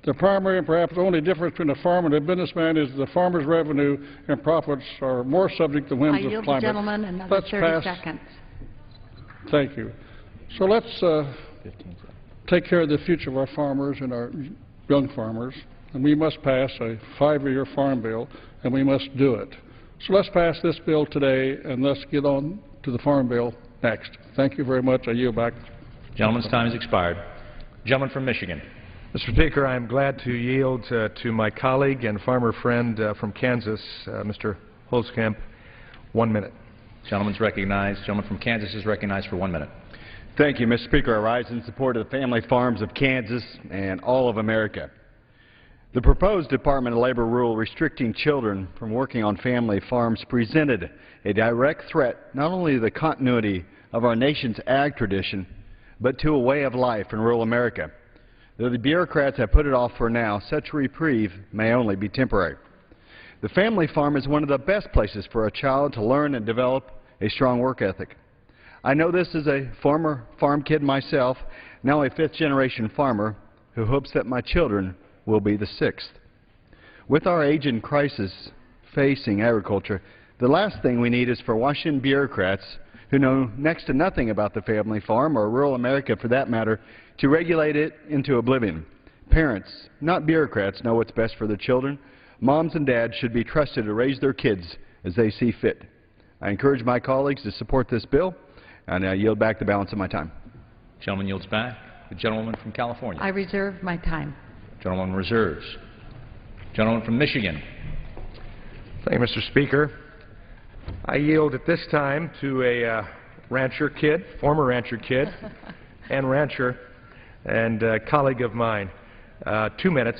The primary and perhaps only difference between a farmer and a businessman is the farmer's revenue and profits are more subject to whims of climate. I yield the gentleman another 30 seconds. Thank you. So let's take care of the future of our farmers and our young farmers, and we must pass a 5-year farm bill, and we must do it. So let's pass this bill today, and let's get on to the farm bill next. Thank you very much. I yield back. Gentleman's time has expired. Gentleman from Michigan. Mr. Speaker, I am glad to yield to my colleague and farmer friend from Kansas, Mr. Holzkamp, 1 minute. Gentleman's recognized. Gentleman from Kansas is recognized for 1 minute. Thank you, Mr. Speaker. I rise in support of the family farms of Kansas and all of America. The proposed Department of Labor rule restricting children from working on family farms presented a direct threat not only to the continuity of our nation's ag tradition, but to a way of life in rural America. Though the bureaucrats have put it off for now, such reprieve may only be temporary. The family farm is one of the best places for a child to learn and develop a strong work ethic. I know this as a former farm kid myself, now a fifth-generation farmer who hopes that my children will be the sixth. With our aging crisis facing agriculture, the last thing we need is for Washington bureaucrats who know next to nothing about the family farm, or rural America for that matter, to regulate it into oblivion. Parents, not bureaucrats, know what's best for their children. Moms and dads should be trusted to raise their kids as they see fit. I encourage my colleagues to support this bill, and I yield back the balance of my time. Gentleman yields back. The gentleman from California. I reserve my time. Gentleman reserves. Gentleman from Michigan. Thank you, Mr. Speaker. I yield at this time to a rancher kid, former rancher kid, and rancher, and colleague of mine. 2 minutes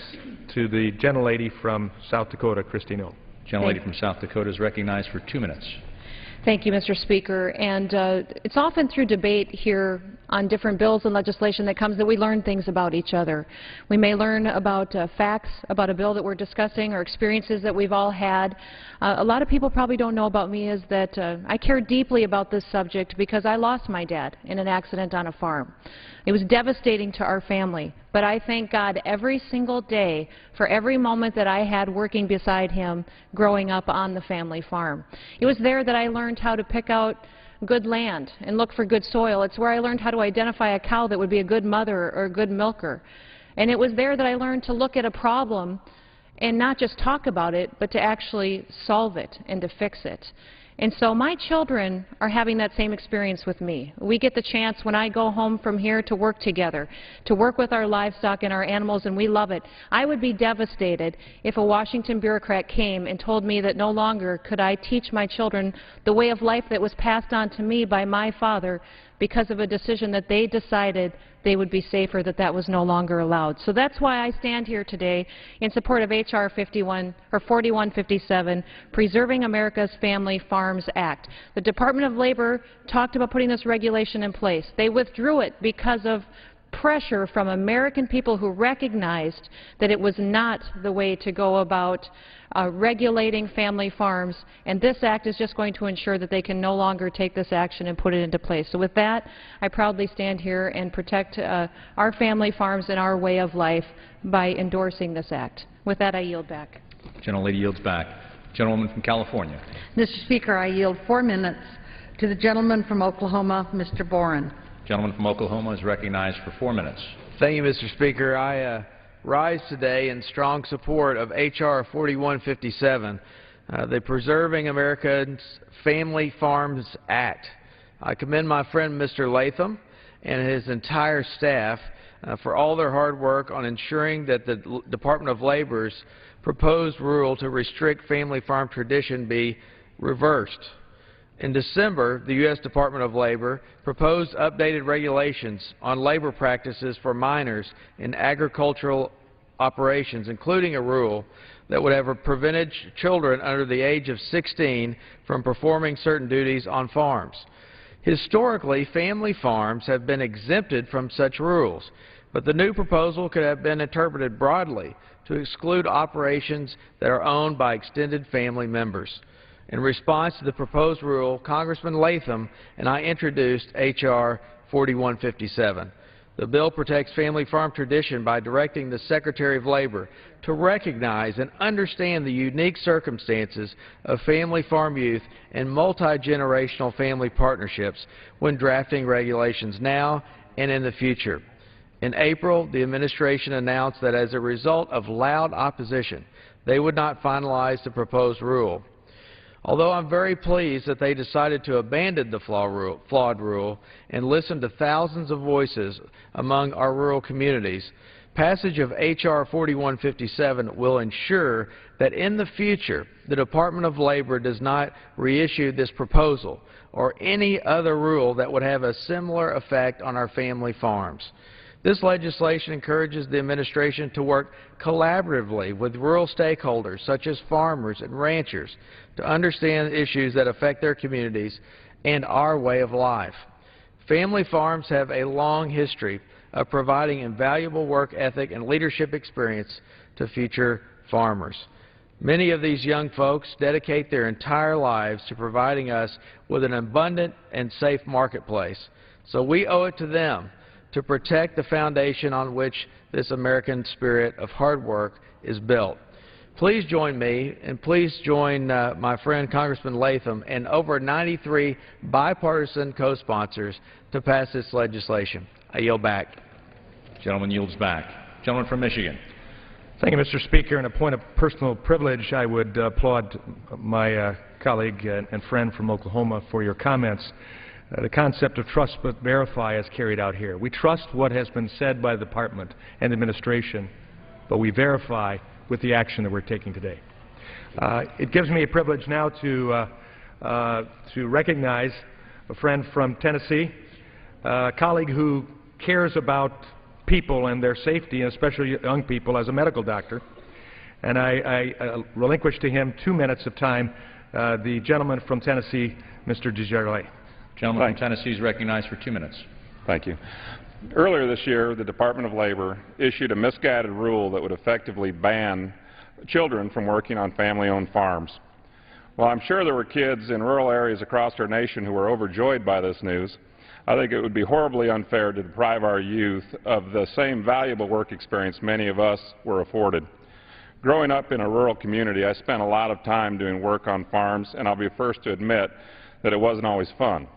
to the gentlelady from South Dakota, Christine O. Gentlelady from South Dakota is recognized for 2 minutes. Thank you, Mr. Speaker. And it's often through debate here on different bills and legislation that comes that we learn things about each other. We may learn about facts about a bill that we're discussing or experiences that we've all had. A lot of people probably don't know about me is that I care deeply about this subject because I lost my dad in an accident on a farm. It was devastating to our family, but I thank God every single day for every moment that I had working beside him growing up on the family farm. It was there that I learned how to pick out good land and look for good soil. It's where I learned how to identify a cow that would be a good mother or a good milker. And it was there that I learned to look at a problem and not just talk about it, but to actually solve it and to fix it. And so my children are having that same experience with me. We get the chance when I go home from here to work together, to work with our livestock and our animals, and we love it. I would be devastated if a Washington bureaucrat came and told me that no longer could I teach my children the way of life that was passed on to me by my father because of a decision that they decided they would be safer, that was no longer allowed. So that's why I stand here today in support of H.R. 4157, Preserving America's Family Farms Act. The Department of Labor talked about putting this regulation in place. They withdrew it because of pressure from American people who recognized that it was not the way to go about regulating family farms, and this act is just going to ensure that they can no longer take this action and put it into place. So with that, I proudly stand here and protect our family farms and our way of life by endorsing this act. With that, I yield back. Gentlelady yields back. Gentlewoman from California. Mr. Speaker, I yield 4 minutes To the gentleman from Oklahoma, Mr. Boren. Gentleman from Oklahoma is recognized for 4 minutes. Thank you, Mr. Speaker. I rise today in strong support of H.R. 4157, the Preserving America's Family Farms Act. I commend my friend Mr. Latham and his entire staff for all their hard work on ensuring that the Department of Labor's proposed rule to restrict family farm tradition be reversed. In December, the U.S. Department of Labor proposed updated regulations on labor practices for minors in agricultural operations, including a rule that would have prevented children under the age of 16 from performing certain duties on farms. Historically, family farms have been exempted from such rules, but the new proposal could have been interpreted broadly to exclude operations that are owned by extended family members. In response to the proposed rule, Congressman Latham and I introduced H.R. 4157. The bill protects family farm tradition by directing the Secretary of Labor to recognize and understand the unique circumstances of family farm youth and multi-generational family partnerships when drafting regulations now and in the future. In April, the administration announced that as a result of loud opposition, they would not finalize the proposed rule. Although I'm very pleased that they decided to abandon the flawed rule and listen to thousands of voices among our rural communities, passage of H.R. 4157 will ensure that in the future the Department of Labor does not reissue this proposal or any other rule that would have a similar effect on our family farms. This legislation encourages the administration to work collaboratively with rural stakeholders such as farmers and ranchers to understand issues that affect their communities and our way of life. Family farms have a long history of providing invaluable work ethic and leadership experience to future farmers. Many of these young folks dedicate their entire lives to providing us with an abundant and safe marketplace, so we owe it to them to protect the foundation on which this American spirit of hard work is built. Please join me, and please join my friend Congressman Latham and over 93 bipartisan co-sponsors to pass this legislation. I yield back. Gentleman yields back. Gentleman from Michigan. Thank you, Mr. Speaker. In a point of personal privilege, I would applaud my colleague and friend from Oklahoma for your comments. The concept of trust but verify is carried out here. We trust what has been said by the Department and administration, but we verify with the action that we're taking today. It gives me a privilege now to recognize a friend from Tennessee, a colleague who cares about people and their safety, and especially young people, as a medical doctor. And I relinquish to him 2 minutes of time, the gentleman from Tennessee, Mr. Desjardins. Gentleman from Tennessee is recognized for 2 minutes. Thank you. Earlier this year, the Department of Labor issued a misguided rule that would effectively ban children from working on family-owned farms. While I'm sure there were kids in rural areas across our nation who were overjoyed by this news, I think it would be horribly unfair to deprive our youth of the same valuable work experience many of us were afforded. Growing up in a rural community, I spent a lot of time doing work on farms, and I'll be first to admit that it wasn't always fun.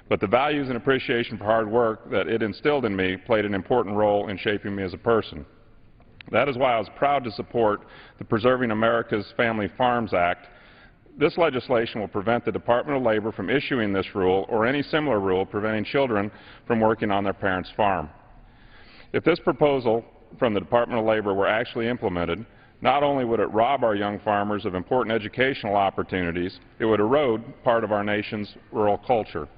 But the values and appreciation for hard work that it instilled in me played an important role in shaping me as a person. That is why I was proud to support the Preserving America's Family Farms Act. This legislation will prevent the Department of Labor from issuing this rule or any similar rule preventing children from working on their parents' farm. If this proposal from the Department of Labor were actually implemented, not only would it rob our young farmers of important educational opportunities, it would erode part of our nation's rural culture.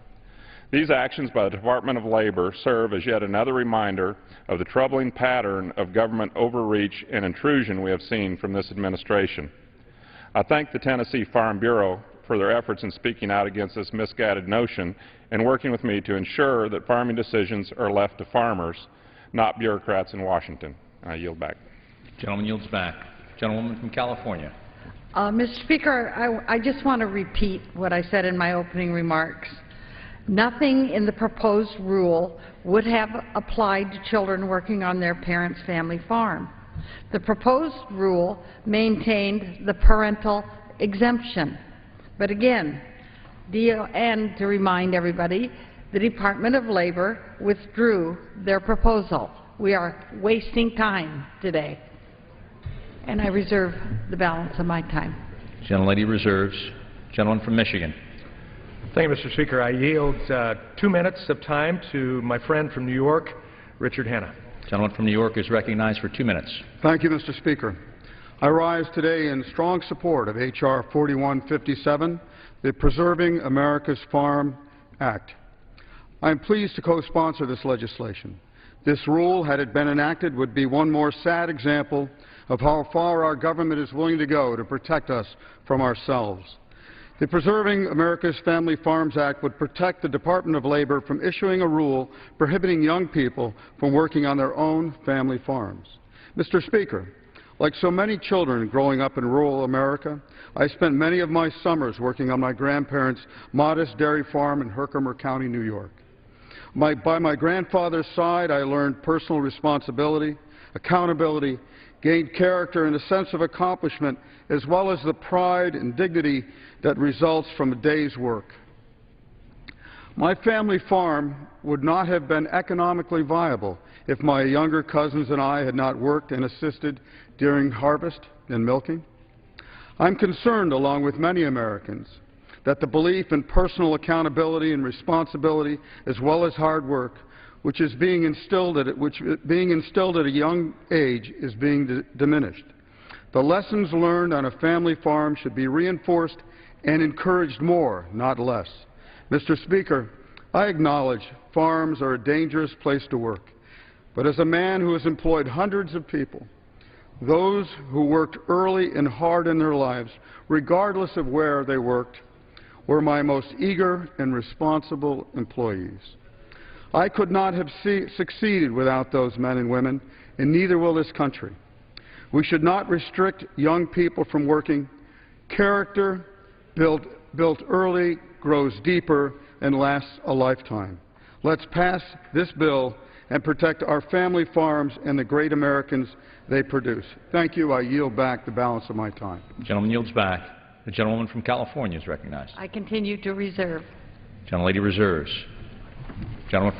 These actions by the Department of Labor serve as yet another reminder of the troubling pattern of government overreach and intrusion we have seen from this administration. I thank the Tennessee Farm Bureau for their efforts in speaking out against this misguided notion and working with me to ensure that farming decisions are left to farmers, not bureaucrats in Washington. I yield back. Gentleman yields back. Gentlewoman from California. Mr. Speaker, I just want to repeat what I said in my opening remarks. Nothing in the proposed rule would have applied to children working on their parents' family farm. The proposed rule maintained the parental exemption. But again, And to remind everybody, the Department of Labor withdrew their proposal. We are wasting time today. And I reserve the balance of my time. Gentlelady reserves. Gentleman from Michigan. Thank you, Mr. Speaker. I yield 2 minutes of time to my friend from New York, Richard Hanna. Gentleman from New York is recognized for 2 minutes. Thank you, Mr. Speaker. I rise today in strong support of H.R. 4157, the Preserving America's Farm Act. I am pleased to co-sponsor this legislation. This rule, had it been enacted, would be one more sad example of how far our government is willing to go to protect us from ourselves. The Preserving America's Family Farms Act would protect the Department of Labor from issuing a rule prohibiting young people from working on their own family farms. Mr. Speaker, like so many children growing up in rural America, I spent many of my summers working on my grandparents' modest dairy farm in Herkimer County, New York. By my grandfather's side, I learned personal responsibility, accountability, gained character and a sense of accomplishment, as well as the pride and dignity that results from a day's work. My family farm would not have been economically viable if my younger cousins and I had not worked and assisted during harvest and milking. I'm concerned, along with many Americans, that the belief in personal accountability and responsibility, as well as hard work, which being instilled at a young age, is being diminished. The lessons learned on a family farm should be reinforced and encouraged more, not less. Mr. Speaker, I acknowledge farms are a dangerous place to work, but as a man who has employed hundreds of people, those who worked early and hard in their lives, regardless of where they worked, were my most eager and responsible employees. I could not have succeeded without those men and women, and neither will this country. We should not restrict young people from working. Character built early grows deeper and lasts a lifetime. Let's pass this bill and protect our family farms and the great Americans they produce. Thank you. I yield back the balance of my time. The gentleman yields back. The gentleman from California is recognized. I continue to reserve. Gentlelady reserves. Gentleman from